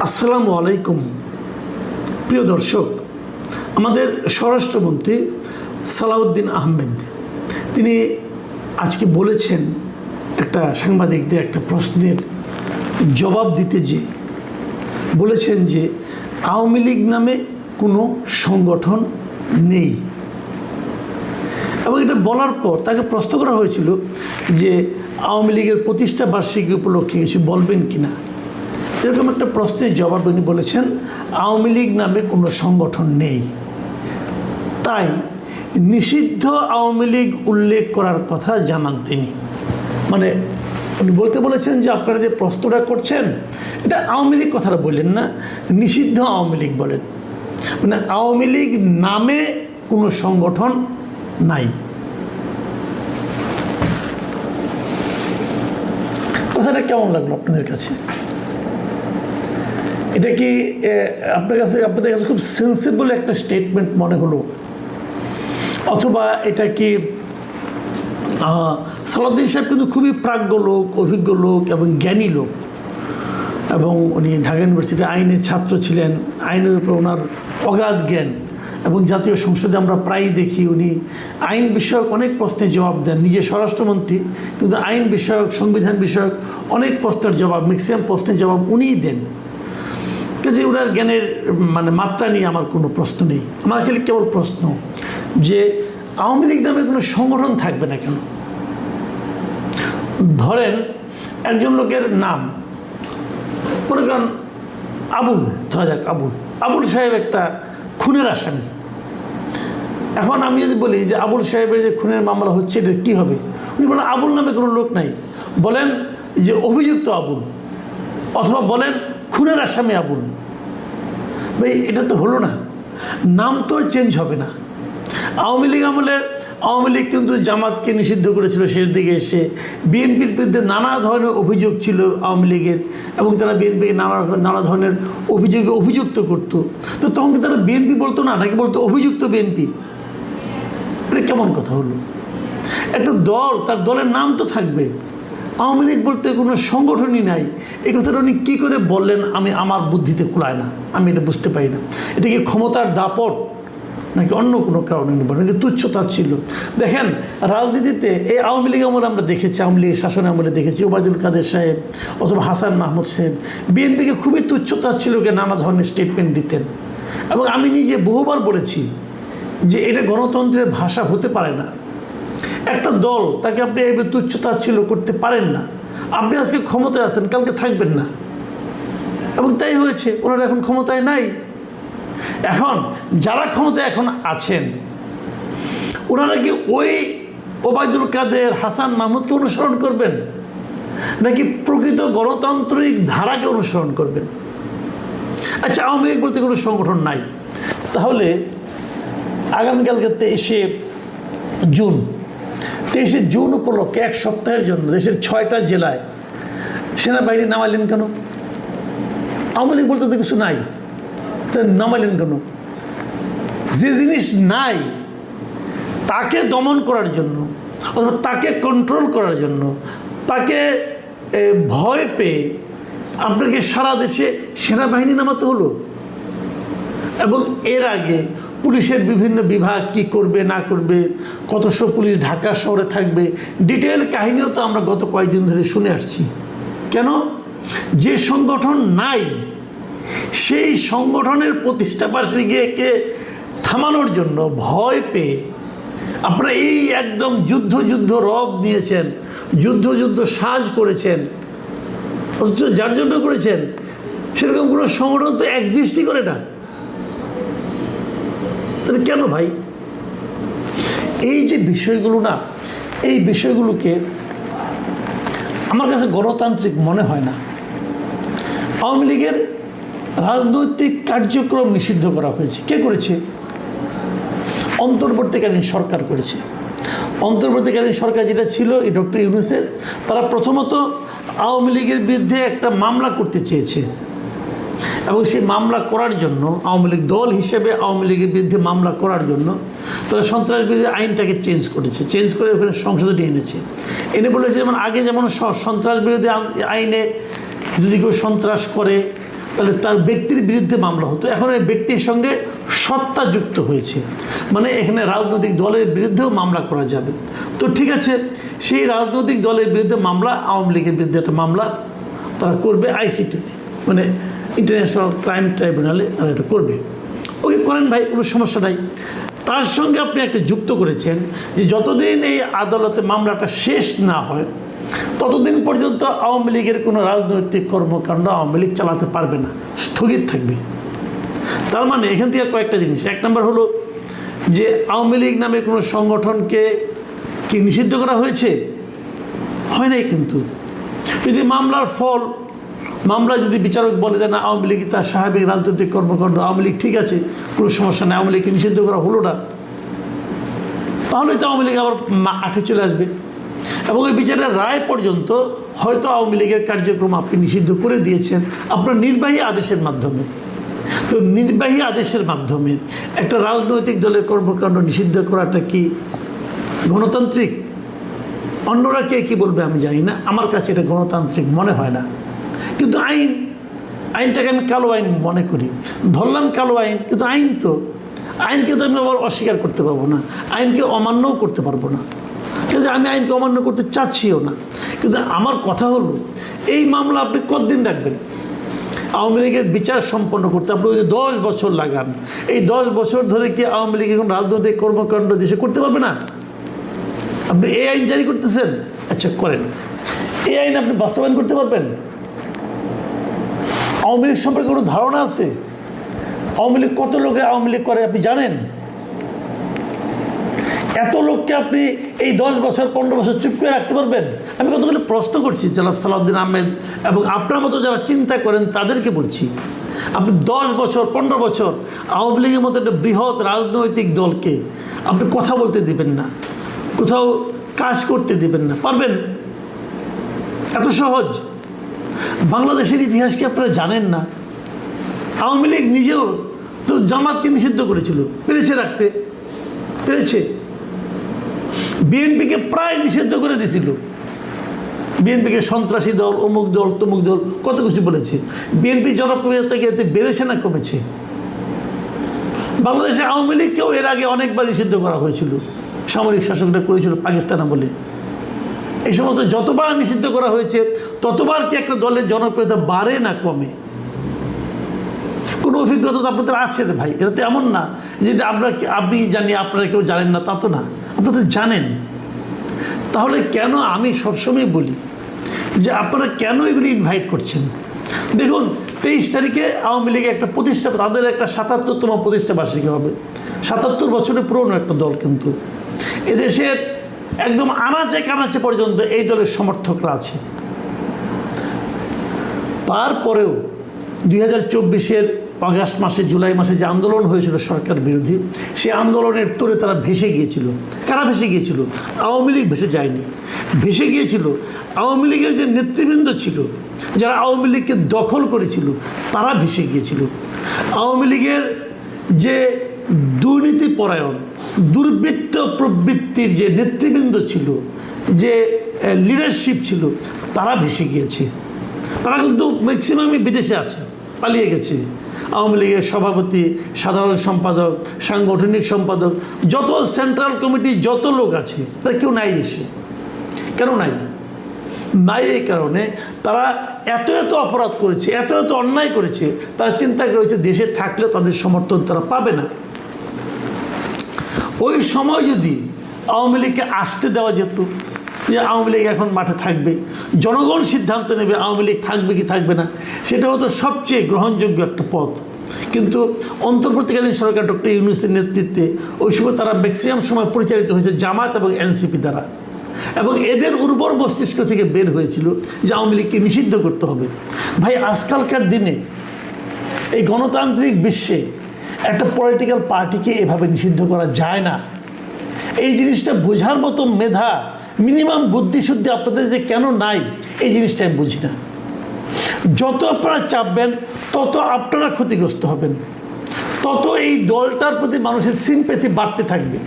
আসসালামু আলাইকুম প্রিয় দর্শক, আমাদের স্বরাষ্ট্রমন্ত্রী সালাউদ্দিন আহমেদ তিনি আজকে বলেছেন একটা সাংবাদিকদের একটা প্রশ্নের জবাব দিতে যেয়ে বলেছেন যে আওয়ামী লীগ নামে কোনো সংগঠন নেই। এবং এটা বলার পর তাকে প্রশ্ন করা হয়েছিল যে আওয়ামী লীগের প্রতিষ্ঠা বার্ষিকী উপলক্ষে কিছু বলবেন কিনা। এরকম একটা প্রশ্নের জবাব উনি বলেছেন আওয়ামী লীগ নামে কোনো সংগঠন নেই, তাই নিষিদ্ধ আওয়ামী লীগ উল্লেখ করার কথা জানান তিনি। মানে উনি বলতে বলেছেন যে আপনারা যে প্রশ্নটা করছেন এটা আওয়ামী লীগ কথাটা বললেন না, নিষিদ্ধ আওয়ামী লীগ বলেন। মানে আওয়ামী লীগ নামে কোনো সংগঠন নাই। কথাটা কেমন লাগলো আপনাদের কাছে? এটা কি আপনাদের কাছে খুব সেন্সিবল একটা স্টেটমেন্ট মনে হলো, অথবা এটা কি সালাউদ্দিন সাহেব কিন্তু খুবই প্রাজ্ঞ লোক, অভিজ্ঞ লোক এবং জ্ঞানী লোক, এবং উনি ঢাকা ইউনিভার্সিটি আইনের ছাত্র ছিলেন, আইনের উপর ওনার অগাধ জ্ঞান, এবং জাতীয় সংসদে আমরা প্রায়ই দেখি উনি আইন বিষয়ক অনেক প্রশ্নের জবাব দেন। নিজে স্বরাষ্ট্রমন্ত্রী কিন্তু আইন বিষয়ক, সংবিধান বিষয়ক অনেক প্রশ্নের জবাব, ম্যাক্সিমাম প্রশ্নের জবাব উনিই দেন। কাজে ওনার জ্ঞানের মাত্রা নিয়ে আমার কোনো প্রশ্ন নেই। আমার খালি কেবল প্রশ্ন যে আওয়ামী লীগ নামে কোনো সংগঠন থাকবে না কেন? ধরেন একজন লোকের নাম, মনে করেন আবুল, ধরা যাক আবুল সাহেব একটা খুনের আসামি। এখন আমি যদি বলি যে আবুল সাহেবের যে খুনের মামলা হচ্ছে এটা কী হবে, উনি বলেন আবুল নামে কোনো লোক নাই, বলেন যে অভিযুক্ত আবুল, অথবা বলেন খুনের আসামি আবুল। ভাই এটা তো হলো না, নাম তো আর চেঞ্জ হবে না। আওয়ামী লীগ আমলে আওয়ামী লীগ কিন্তু জামাতকে নিষিদ্ধ করেছিল শেষ দিকে এসে, বিএনপির বিরুদ্ধে নানা ধরনের অভিযোগ ছিল আওয়ামী লীগের, এবং তারা বিএনপিকে নানা ধরনের অভিযোগে অভিযুক্ত করতো। তো তখন কি তারা বিএনপি বলতো না, নাকি বলতো অভিযুক্ত বিএনপি? এটা কেমন কথা হলো? একটা দল, তার দলের নাম তো থাকবে। আওয়ামী লীগ বলতে কোনো সংগঠনই নাই, এই কথাটা উনি কী করে বললেন আমার বুদ্ধিতে কুলায় না, আমি এটা বুঝতে পারি না। এটা কি ক্ষমতার দাপট নাকি অন্য কোনো কারণে নেব, নাকি তুচ্ছতাচ্ছিল্য? দেখেন রাজনীতিতে এই আওয়ামী লীগ আমলে আমরা দেখেছি, আওয়ামী লীগের শাসন আমলে দেখেছি ওবায়দুল কাদের সাহেব অথবা হাসান মাহমুদ সাহেব বিএনপিকে খুবই তুচ্ছতাচ্ছিল্যকে নানা ধরনের স্টেটমেন্ট দিতেন। এবং আমি নিজে বহুবার বলেছি যে এটা গণতন্ত্রের ভাষা হতে পারে না। একটা দল তাকে আপনি এইভাবে তুচ্ছতাচ্ছিল্য করতে পারেন না। আপনি আজকে ক্ষমতায় আছেন, কালকে থাকবেন না, এবং তাই হয়েছে। ওনারা এখন ক্ষমতায় নাই। এখন যারা ক্ষমতায় এখন আছেন ওনারা কি ওই ওবায়দুল কাদের, হাসান মাহমুদকে অনুসরণ করবেন, নাকি প্রকৃত গণতান্ত্রিক ধারাকে অনুসরণ করবেন? আচ্ছা, আওয়ামী লীগ বলতে কোনো সংগঠন নাই, তাহলে আগামীকালকে 23শে জুন উপলক্ষে এক সপ্তাহের জন্য দেশের 6টা জেলায় সেনাবাহিনী নামাইলেন কেন? আওয়ামী লীগ বলতে তো কিছু নাই, তা নামাইলেন কেন? যে জিনিস নাই তাকে দমন করার জন্য, অথবা তাকে কন্ট্রোল করার জন্য, তাকে ভয় পেয়ে আপনাকে সারা দেশে সেনাবাহিনী নামাতে হলো। এবং এর আগে পুলিশের বিভিন্ন বিভাগ কি করবে না করবে, কতশো পুলিশ ঢাকা শহরে থাকবে, ডিটেল কাহিনীও তো আমরা গত কয়েকদিন ধরে শুনে আসছি। কেন? যে সংগঠন নাই সেই সংগঠনের প্রতিষ্ঠা বার্ষিকীকে থামানোর জন্য ভয় পেয়ে আপনারা এই একদম যুদ্ধ রব নিয়েছেন, যুদ্ধ সাজ করেছেন, অথচ যার জন্য করেছেন সেরকম কোনো সংগঠন তো এক্সিস্টই করে না। তাহলে কেন ভাই? এই যে বিষয়গুলো না, এই বিষয়গুলোকে আমার কাছে গণতান্ত্রিক মনে হয় না। আওয়ামী লীগের রাজনৈতিক কার্যক্রম নিষিদ্ধ করা হয়েছে। কে করেছে? অন্তর্বর্তীকালীন সরকার করেছে। অন্তর্বর্তীকালীন সরকার যেটা ছিল এই ডক্টর ইউনূসের, তারা প্রথমত আওয়ামী লীগের বিরুদ্ধে একটা মামলা করতে চেয়েছে, এবং সেই মামলা করার জন্য আওয়ামী লীগ দল হিসেবে আওয়ামী লীগের বিরুদ্ধে মামলা করার জন্য তারা সন্ত্রাস বিরোধী আইনটাকে চেঞ্জ করে ওখানে সংশোধনী এনে বলেছে যেমন আগে যেমন সন্ত্রাস বিরোধী আইনে যদি কেউ সন্ত্রাস করে তাহলে তার ব্যক্তির বিরুদ্ধে মামলা হতো। এখন এই ব্যক্তির সঙ্গে সত্তা যুক্ত হয়েছে, মানে এখানে রাজনৈতিক দলের বিরুদ্ধেও মামলা করা যাবে। তো ঠিক আছে, সেই রাজনৈতিক দলের বিরুদ্ধে মামলা, আওয়ামী লীগের বিরুদ্ধে একটা মামলা তারা করবে আইসিটিতে, মানে ইন্টারন্যাশনাল ক্রাইম ট্রাইব্যুনালে তারা এটা করবে। ওই করেন ভাই, কোনো সমস্যা নাই। তার সঙ্গে আপনি একটা যুক্ত করেছেন যে যতদিন এই আদালতে মামলাটা শেষ না হয় ততদিন পর্যন্ত আওয়ামী লীগের কোনো রাজনৈতিক কর্মকাণ্ড আওয়ামী লীগ চালাতে পারবে না, স্থগিত থাকবে। তার মানে এখান থেকে কয়েকটা জিনিস। এক নম্বর হলো যে আওয়ামী লীগ নামে কোনো সংগঠনকে কি নিষিদ্ধ করা হয়েছে? হয় নাই। কিন্তু যদি মামলার ফল, মামলা যদি বিচারক বলে যে না আওয়ামী লীগ তার স্বাভাবিক রাজনৈতিক কর্মকাণ্ড, আওয়ামী লীগ ঠিক আছে, কোনো সমস্যা নেই, আওয়ামী লীগকে নিষিদ্ধ করা হলো না, তাহলে তো আওয়ামী লীগ আবার আঠে চলে আসবে। এবং এই বিচারের রায় পর্যন্ত হয়তো আওয়ামী লীগের কার্যক্রম আপনি নিষিদ্ধ করে দিয়েছেন আপনার নির্বাহী আদেশের মাধ্যমে। তো নির্বাহী আদেশের মাধ্যমে একটা রাজনৈতিক দলের কর্মকাণ্ড নিষিদ্ধ করাটা কি গণতান্ত্রিক? অন্যরা কে কী বলবে আমি জানি না, আমার কাছে এটা গণতান্ত্রিক মনে হয় না। কিন্তু আইনটাকে আমি কালো আইন মনে করি। ধরলাম কালো আইন, কিন্তু আইন তো, আইনকে তো আমি আবার অস্বীকার করতে পারবো না, আইনকে অমান্যও করতে পারবো না, কিন্তু আমি আইনকে অমান্য করতে চাচ্ছিও না। কিন্তু আমার কথা হলো এই মামলা আপনি কতদিন রাখবেন? আওয়ামী লীগের বিচার সম্পন্ন করতে আপনি যদি 10 বছর লাগান, এই 10 বছর ধরে কি আওয়ামী লীগ এখন রাজনৈতিক কর্মকাণ্ড দেশে করতে পারবে না? আপনি এই আইন জারি করতেছেন, আচ্ছা করেন, এই আইন আপনি বাস্তবায়ন করতে পারবেন? আওয়ামী লীগ সম্পর্কে কোনো ধারণা আছে? আওয়ামী লীগ কত লোকে আওয়ামী লীগ করে আপনি জানেন? এত লোককে আপনি এই 10 বছর 15 বছর চুপ করে রাখতে পারবেন? আমি কতগুলো প্রশ্ন করছি জনাব সালাউদ্দিন আহমেদ এবং আপনার মতো যারা চিন্তা করেন তাদেরকে বলছি। আপনি 10 বছর 15 বছর আওয়ামী লীগের মতো একটা বৃহৎ রাজনৈতিক দলকে আপনি কথা বলতে দিবেন না, কোথাও কাজ করতে দিবেন না, পারবেন? এত সহজ? বাংলাদেশের ইতিহাস কি আপনারা জানেন না? আওয়ামী লীগ নিজেও তো জামাতকে নিষিদ্ধ করেছিল, পেরেছে রাখতে, পেরেছে। বিএনপিকে প্রায় নিষিদ্ধ করে দিয়েছিল, বিএনপিকে সন্ত্রাসী দল, অমুক দল, তমুক দল, কত কিছু বলেছে। বিএনপি জনপ্রিয়তা কি এতে বেড়েছে না কমেছে? বাংলাদেশে আওয়ামী লীগকেও এর আগে অনেকবার নিষিদ্ধ করা হয়েছিল, সামরিক শাসকরা করেছিল পাকিস্তান বলে। এই সমস্ত যতবার নিষিদ্ধ করা হয়েছে ততবার কি একটা দলের জনপ্রিয়তা বাড়ে না কমে? কোনো অভিজ্ঞতা তো আপনাদের আছে রে ভাই, এটা তো এমন না যেটা আপনি জানি আপনারা কেউ জানেন না, তা তো না, আপনারা তো জানেন। তাহলে কেন আমি সবসময় বলি যে আপনারা কেন এগুলি ইনভাইট করছেন? দেখুন 23 তারিখে আওয়ামী লীগে একটা প্রতিষ্ঠা, তাদের একটা 77তম প্রতিষ্ঠা বার্ষিকী হবে। 77 বছরের পুরনো একটা দল, কিন্তু এদেশের একদম আনাচে কানাচে পর্যন্ত এই দলের সমর্থকরা আছে। তারপরেও 2024-এর আগস্ট মাসে, জুলাই মাসে যে আন্দোলন হয়েছিল সরকার বিরোধী, সেই আন্দোলনের তোরে তারা ভেসে গিয়েছিল। কারা ভেসে গিয়েছিল? আওয়ামী লীগ ভেসে যায়নি, ভেসে গিয়েছিল আওয়ামী লীগের যে নেতৃবৃন্দ ছিল, যারা আওয়ামী লীগকে দখল করেছিল, তারা ভেসে গিয়েছিল। আওয়ামী লীগের যে দুর্নীতিপরায়ণ, দুর্বৃত্ত প্রবৃত্তির যে নেতৃবৃন্দ ছিল, যে লিডারশিপ ছিল, তারা ভেসে গিয়েছে। তারা কিন্তু ম্যাক্সিমামই বিদেশে আছে, পালিয়ে গেছে। আওয়ামী লীগের সভাপতি, সাধারণ সম্পাদক, সাংগঠনিক সম্পাদক, যত সেন্ট্রাল কমিটি যত লোক আছে, তারা কেউ নাই দেশে। কেন নাই? নাই এই কারণে তারা এত এত অপরাধ করেছে, এত এত অন্যায় করেছে, তারা চিন্তা করেছে দেশে থাকলে তাদের সমর্থন তারা পাবে না। ওই সময় যদি আওয়ামী লীগকে আসতে দেওয়া যেত যে আওয়ামী লীগ এখন মাঠে থাকবে, জনগণ সিদ্ধান্ত নেবে আওয়ামী লীগ থাকবে কি থাকবে না, সেটা হতো সবচেয়ে গ্রহণযোগ্য একটা পথ। কিন্তু অন্তর্বর্তীকালীন সরকার ডক্টর ইউনূসের নেতৃত্বে ওই সময় তারা ম্যাক্সিমাম সময় পরিচালিত হয়েছে জামাত এবং এনসিপি দ্বারা, এবং এদের উর্বর মস্তিষ্ক থেকে বের হয়েছিল যে আওয়ামী লীগকে নিষিদ্ধ করতে হবে। ভাই, আজকালকার দিনে এই গণতান্ত্রিক বিশ্বে একটা পলিটিক্যাল পার্টিকে এভাবে নিষিদ্ধ করা যায় না। এই জিনিসটা বোঝার মতো মেধা, মিনিমাম বুদ্ধিশুদ্ধি আপনাদের যে কেন নাই, এই জিনিসটা আমি বুঝি না। যত আপনারা চাপবেন তত আপনারা ক্ষতিগ্রস্ত হবেন, তত এই দলটার প্রতি মানুষের সিম্প্যাথি বাড়তে থাকবে।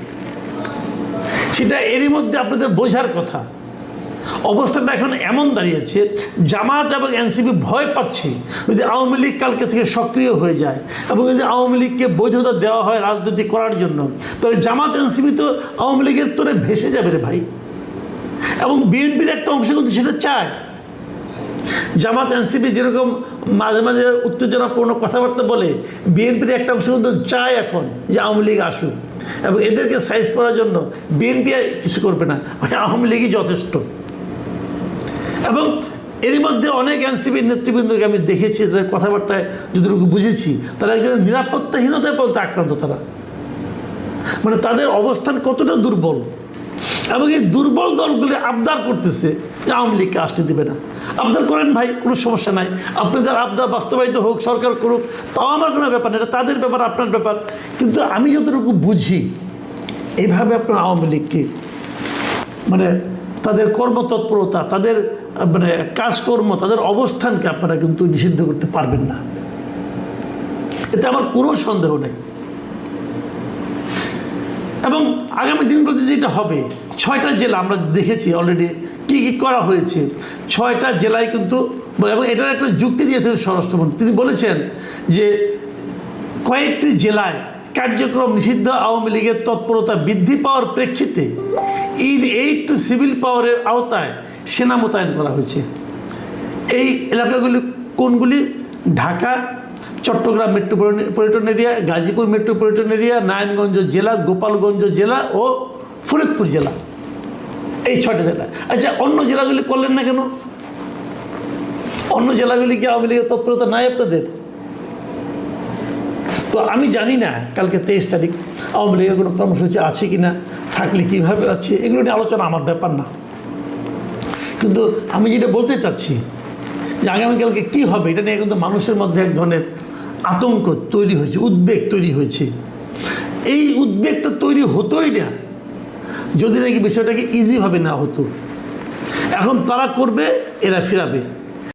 সেটা এরই মধ্যে আপনাদের বোঝার কথা অবস্থাটা এখন এমন দাঁড়িয়েছে, জামাত এবং এনসিপি ভয় পাচ্ছে যদি আওয়ামী লীগ কালকে থেকে সক্রিয় হয়ে যায় এবং যদি আওয়ামী লীগকে বৈধতা দেওয়া হয় রাজনীতি করার জন্য, তাহলে জামাত এনসিপি তো আওয়ামী লীগের তোরে ভেসে যাবে রে ভাই। এবং বিএনপির একটা অংশ কিন্তু সেটা চায়। জামাত এনসিপি যেরকম মাঝে মাঝে উত্তেজনাপূর্ণ কথাবার্তা বলে, বিএনপির একটা অংশ কিন্তু চায় এখন যে আওয়ামী লীগ আসুক, এবং এদেরকে সাইজ করার জন্য বিএনপি কিছু করবে না, ওই আওয়ামী লীগই যথেষ্ট। এবং এরই মধ্যে অনেক এনসিপির নেতৃবৃন্দকে আমি দেখেছি, তাদের কথাবার্তায় যতটুকু বুঝেছি, তারা একজন নিরাপত্তাহীনতায় পর্যন্ত আক্রান্ত। তারা মানে তাদের অবস্থান কতটা দুর্বল, এবং এই দুর্বল দলগুলি আবদার করতেছে যে আওয়ামী লীগকে আসতে দেবে না। আবদার করেন ভাই, কোনো সমস্যা নাই, আপনাদের আবদার বাস্তবায়িত হোক, সরকার করুক, তাও আমার কোনো ব্যাপার না, এটা তাদের ব্যাপার, আপনার ব্যাপার। কিন্তু আমি যতটুকু বুঝি, এইভাবে আপনার আওয়ামী লীগকে মানে তাদের কর্মতৎপরতা, তাদের মানে কাজকর্ম, তাদের অবস্থানকে আপনারা কিন্তু নিষিদ্ধ করতে পারবেন না, এতে আমার কোনো সন্দেহ নেই। এবং আগামী দিনগুলোতে যেটা হবে, 6টা জেলা আমরা দেখেছি অলরেডি কী কী করা হয়েছে। 6টা জেলায় কিন্তু, এবং এটার একটা যুক্তি দিয়েছিলেন স্বরাষ্ট্রমন্ত্রী, তিনি বলেছেন যে কয়েকটি জেলায় কার্যক্রম নিষিদ্ধ আওয়ামী লীগের তৎপরতা বৃদ্ধি পাওয়ার প্রেক্ষিতে এইড টু সিভিল পাওয়ারের আওতায় সেনা মোতায়েন করা হয়েছে। এই এলাকাগুলি কোনগুলি? Dhaka, Chattogram metropolitan area, Gazipur metropolitan area, Narayanganj জেলা, গোপালগঞ্জ জেলা ও ফরিদপুর জেলা, এই 6টা জেলা। আচ্ছা, অন্য জেলাগুলি করলেন না কেন? অন্য জেলাগুলি কি আওয়ামী লীগের তৎপরতা নাই আপনাদের? তো আমি জানি না কালকে 23 তারিখ আওয়ামী লীগের কোনো কর্মসূচি আছে কি না, থাকলে কীভাবে আছে, এগুলো নিয়ে আলোচনা আমার ব্যাপার না। কিন্তু আমি যেটা বলতে চাচ্ছি যে আগামীকালকে কী হবে, এটা নিয়ে কিন্তু মানুষের মধ্যে এক ধরনের আতঙ্ক তৈরি হয়েছে, উদ্বেগ তৈরি হয়েছে। এই উদ্বেগটা তৈরি হতোই না যদি নাকি বিষয়টাকে ইজিভাবে না হতো। এখন তারা করবে, এরা ফেরাবে।